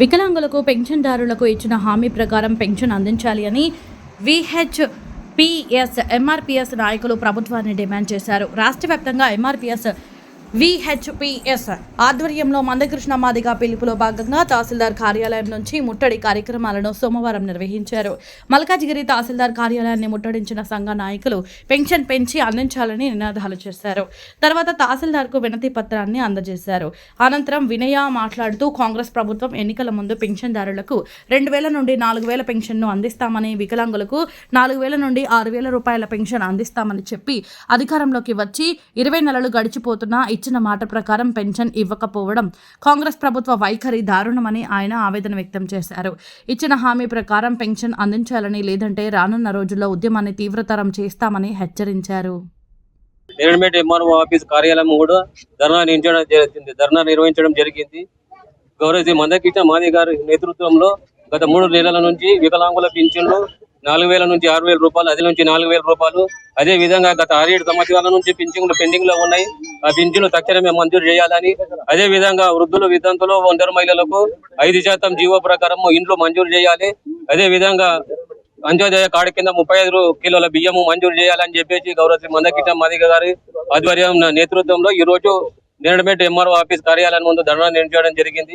వికలాంగులకు పెన్షన్దారులకు ఇచ్చిన హామీ ప్రకారం పెన్షన్ అందించాలి అని విహెచ్పిఎస్ ఎంఆర్పిఎస్ నాయకులు ప్రభుత్వాన్ని డిమాండ్ చేశారు. రాష్ట్ర వ్యాప్తంగా ఎంఆర్పిఎస్ విహెచ్పిఎస్ ఆధ్వర్యంలో మందకృష్ణ మాదిగ పిలుపులో భాగంగా తహసీల్దార్ కార్యాలయం నుంచి ముట్టడి కార్యక్రమాలను సోమవారం నిర్వహించారు. మల్కాజిగిరి తహసీల్దార్ కార్యాలయాన్ని ముట్టడించిన సంఘ నాయకులు పెన్షన్ పెంచి అందించాలని నినాదాలు చేశారు. తర్వాత తహసీల్దార్కు వినతి పత్రాన్ని అందజేశారు. అనంతరం వినయ మాట్లాడుతూ కాంగ్రెస్ ప్రభుత్వం ఎన్నికల ముందు పెన్షన్దారులకు 2,000 నుండి 4,000 పెన్షన్ను అందిస్తామని, వికలాంగులకు 4,000 నుండి 6,000 రూపాయల పెన్షన్ అందిస్తామని చెప్పి అధికారంలోకి వచ్చి 20 నెలలు గడిచిపోతున్నా ఇచ్చిన మాట ప్రకారం పెన్షన్ ఇవ్వకపోవడం కాంగ్రెస్ ప్రభుత్వ వైఖరి దారుణమని ఆయన ఆవేదన వ్యక్తం చేశారు. ఇచ్చిన హామీ ప్రకారం పెన్షన్ అందించాలని, లేదంటే రానున్న రోజుల్లో ఉద్యమాన్ని తీవ్రతరం చేస్తామని హెచ్చరించారు. ఎంఆర్ఓ ఆఫీస్ కార్యాలయం కూడా ధర్నా నిర్వహించడం జరిగింది. గౌరవ మందకృష్ణ మాదిగ గారి నేతృత్వంలో గత 3 నెలల నుంచి వికలాంగుల పింఛన్లు 4,000 నుంచి 6,000 రూపాయలు, అది నుంచి 4,000 రూపాయలు. అదే విధంగా గత 6-7 సంవత్సరాల నుంచి పింఛన్లు పెండింగ్ లో ఉన్నాయి. ఆ పింఛన్లు తక్షణమే మంజూరు చేయాలని, అదే విధంగా వృద్ధులు, వితంతులు, ఒంటరి మహిళలకు 5% జీవో ప్రకారం ఇంట్లో మంజూరు చేయాలి. అదే విధంగా అంత్యోదయ కార్డు కింద 35 కిలోల బియ్యము మంజూరు చేయాలని చెప్పేసి గౌరవ మందకృష్ణ మాదిగ గారి ఆధ్వర్యం నేతృత్వంలో ఈ రోజు నేరడమేట ఎంఆర్ఓ ఆఫీస్ కార్యాలయం ముందు ధర్నా నిర్వహించడం జరిగింది.